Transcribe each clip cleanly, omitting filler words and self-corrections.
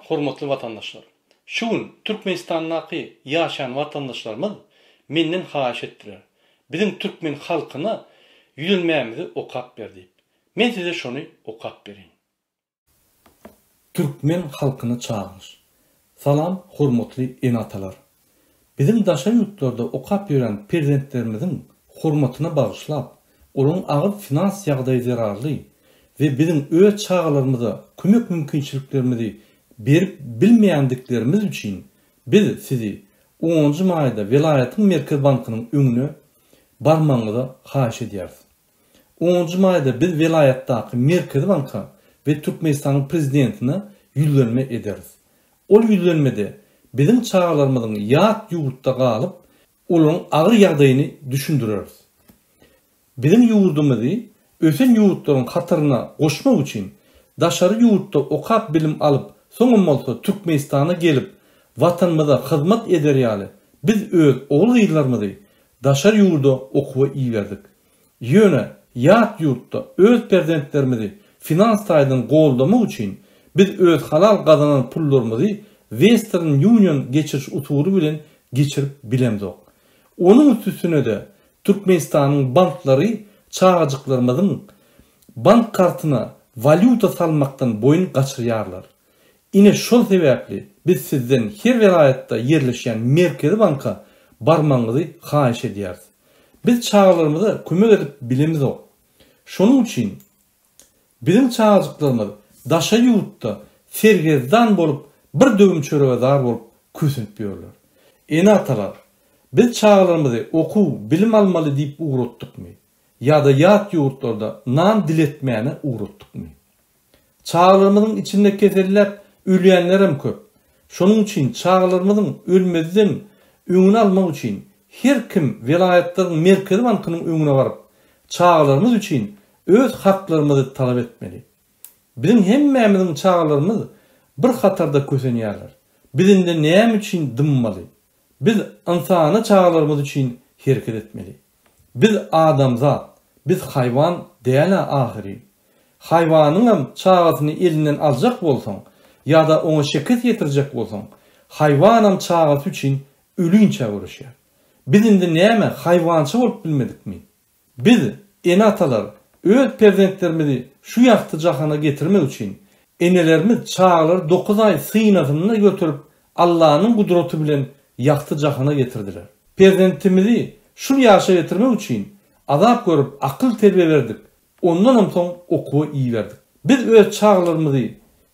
hormatly vatandaşlar. Şu gün Türkmenistan'daki yaşayan vatandaşlarımız menden haýyş etdiler. Bizim Türkmen halkyna ýüzülmämizi okap berdi. Men size şonu okap bereyim. Türkmen halkyny çağırış. Salam hormatly enatalar. Bizim daşa ýurtlarda okap ýören prezidentlerimizin hormatyna bagyşlap, olaryň agyr finans ýagdaýy zararly ve bizim öz çağlarımıza kömek mümkinçiliklerimizi berip bilmeýändiklerimiz üçin biz sizi 10. maýda Welaýatyň Merkez Bankynyň öňüne barmaňyzy haýyş edýäris. 10. maýda biz Welaýatdaky Merkez Banka we Türkmenistanyň prezidentine ýüzlenme ederiz. Ol ýüzlenmede bizim çağlarymyzyň ýat ýurtda galyp, olaryň agyr ýagdaýyny düşündireriz. Bizim ýurdumyzy ösen ýurtlaryň hatyryna goşmak üçin daşary ýurtda okap bilim alyp, soňam bolsa Türkmenistana gelip vatanymyza hyzmat ederýäli biz öz ogul ýyllarymyzy daşary ýurtda okuwa iýerdik. Ýöne ýat ýurtda öz prezidentlerimizi finans taýdan goldamak üçin biz öz halal gazanan pullarymyzy Western Union geçiriş usuly bilen geçirip bilemdik. Onun üstüne de Türkmenistanyň banklary çağajyklarymyzyň bank kartyna valuta salmaktan boyun gaçyrýarlar. Ine şol sebäpli biz sizden her welaýatda ýerleşýän Merkez Banka barmaňyzy haýyş edýäris. Biz çağlarymyza kömek edip bilemiz ok. Şonuň üçin bizim çağajyklarymyz daşa ýurtda sergezdan bolup bir dögüm çörege dar bolup kösünip ýörler. Enatalar, biz çağlarymyzy okuw, bilim almaly diýip uğratdykmy? Ýa-da ýat ýurtlarda nan diletmäni uğratdykmy? Çağlarymyzyň içinde keselläp ölýänlerim köp. Şonuň üçin çağlarymyzyň ölmezden öňüni almak üçin her kim welaýatlaryň Merkez Bankynyň öňüne baryp çağlarymyz üçin öz haklarymyzy talap etmeli. Bizim hemmämiziň çağlarymyz bir hatarda kösenýärler. Bizinde näme üçin dymmaly? Biz insany çağlarymyz üçin hereket etmeli. Biz adamzat, biz hayvan däle ahiri. Hayvanyň hem çağasyny elinden aljak bolsaň, ýa-da oňa şeket ýetirjek bolsaň, hayvan hem çağasy üçin ölünçe uğraşýar. Bizinde näme hayvançy bolup bilmedikmi? Biz enatalar öz prezidentlerimizi şu ýakty jahana getirmek üçin enelerimiz çağlar 9 ay synagyna götürüp Allah'ın kudreti bilen ýakty jahana getirdiler. Prezidentimizi şu ýaşa getirmek üçin azap görüp akıl terbiye verdik. Ondan soň okuwa iýerdik. Biz öz çağlarymyzy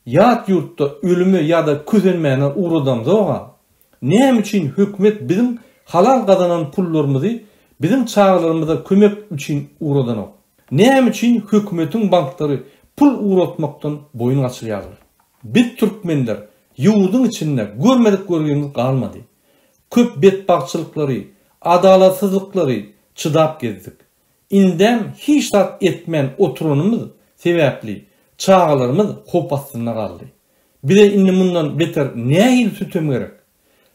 ýat ýurtda ölüme ýa-da közenmäne uğradamyza näme üçin hökümet bizim halal gazanan pullarymyzy bizim çağlarymyza kömek üçin uğradanok? Näme üçin hökümetiň banklary pul uğratmaktan boyun açyrýarlar? Biz türkmenler ýurduň içinde görmedik görgenimiz galmady. Köp betbagçylyklary, adalatsızlyklary çydap gezdik. Indem hiç tat etmen oturunumuz sebäpli çağlarymyz hop astyna galdy. Bir de indi mundan beter näme sütem gerek?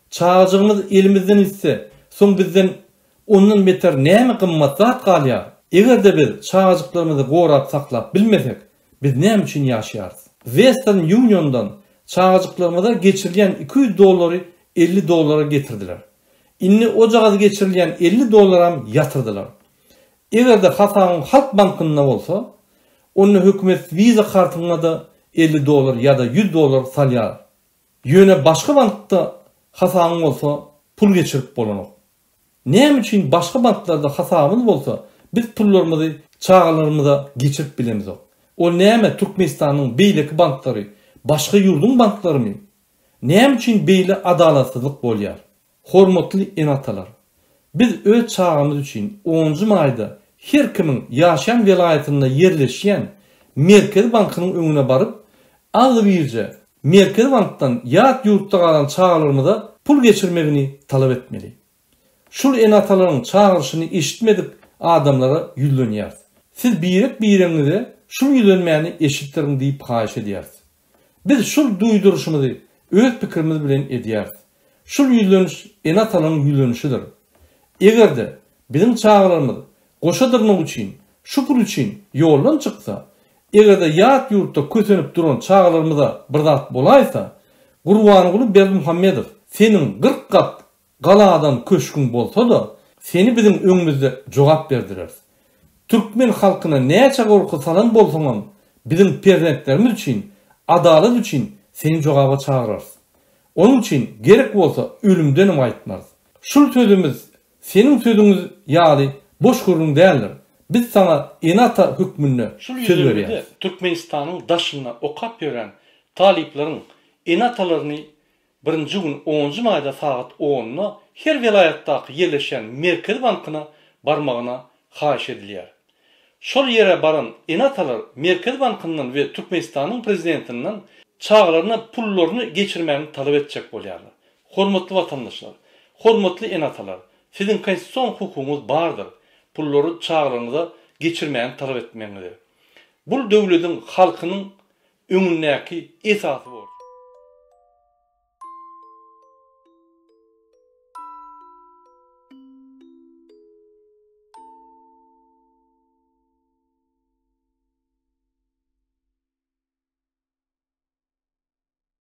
Çağajygymyz elimizden isse, soň bizden ondan beter näme gymmatat galýar? Egerde biz çağajyklarymyzy gorap saklap bilmesek, biz näme üçin ýaşaýarys? Western Union'dan çağajyklarymyza geçirilýän $200 $50 getirdiler. Inni o jagazy geçirilýän $50 hem yatırdylar. Egerde hasaň Halk Bankyna bolsa, onu hökümet Visa kartyna da $50 ýa-da $100 salýar. Ýöne başga bankda hasaň bolsa pul geçirip bolanok. Näme üçin başga banklarda hasabymyz bolsa, biz pullarymyzy çağlarymyza geçirip bilemiz ok. O näme Türkmenistanyň beýleki banklary, başga ýurduň banklarymy? Näme üçin beýle adalatsızlyk bolýar? Hormatly enatalar, biz öz çağımız üçin 10. maýda her kimin ýaşaýan welaýatynda ýerleşýän Merkez Bankynyň öňüne baryp, az birje Merkez Bankdan ýat ýurtda galan çağlarymyza pul geçirmegini talap etmeli. Şul enatalaryň çağrışyny eşitmedik adamlara ýüzlenýär. Siz bireňizde şul ýüzlenmäni eşitdirin diýip haýyş edýäris. Biz şul duýduruşymyzy öz pikirimiz bilen edýäris. Şul ýüzleniş enatalaryň ýüzlenişidir. Egerde bizim çağlarymyz goşadyrmak üçin, şu pul üçin ýoldan çyksa, egerde ýat ýurtda kösenip duran çağlarymyza bir zat bolaýsa, Gurbanyguly Bermuhammedow, senin 40 kat galadan köşkün bolsa da seni bizim öňümizde jogap berdiler. Türkmen halkyna näçe gorky salan bolsaňam bizim prezidentlerimiz üçin, adalet üçin seni jogaba çağırarız. Onun için gerek bolsa ölümden aýtmaz. Şul sözümüz senin sözüňiz ýaly boş gurrun däldir. Biz sana enata hükmünü söz berýär. Türkmenistanyň daşyna okap ýören talipleriň enatalaryny 1-nji gün 10-njy maýda saat 10-na her vilayatdaky ýerleşen Merkez bankyna barmagyna haýyş edilýär. Şol ýere baran enatalar Merkez bankyndan we Türkmenistanyň prezidentinden çağlarına pullaryny geçirmegini talap etjek bolýarlar. Hormatly watandaşlar, hormatly enatalar, sizin konstitusiýon hukugyňyz bardyr. Pullary çağlarynıza geçirmegini talap etmeňizdir. Bu döwletiň halkynyň öňündäki esasy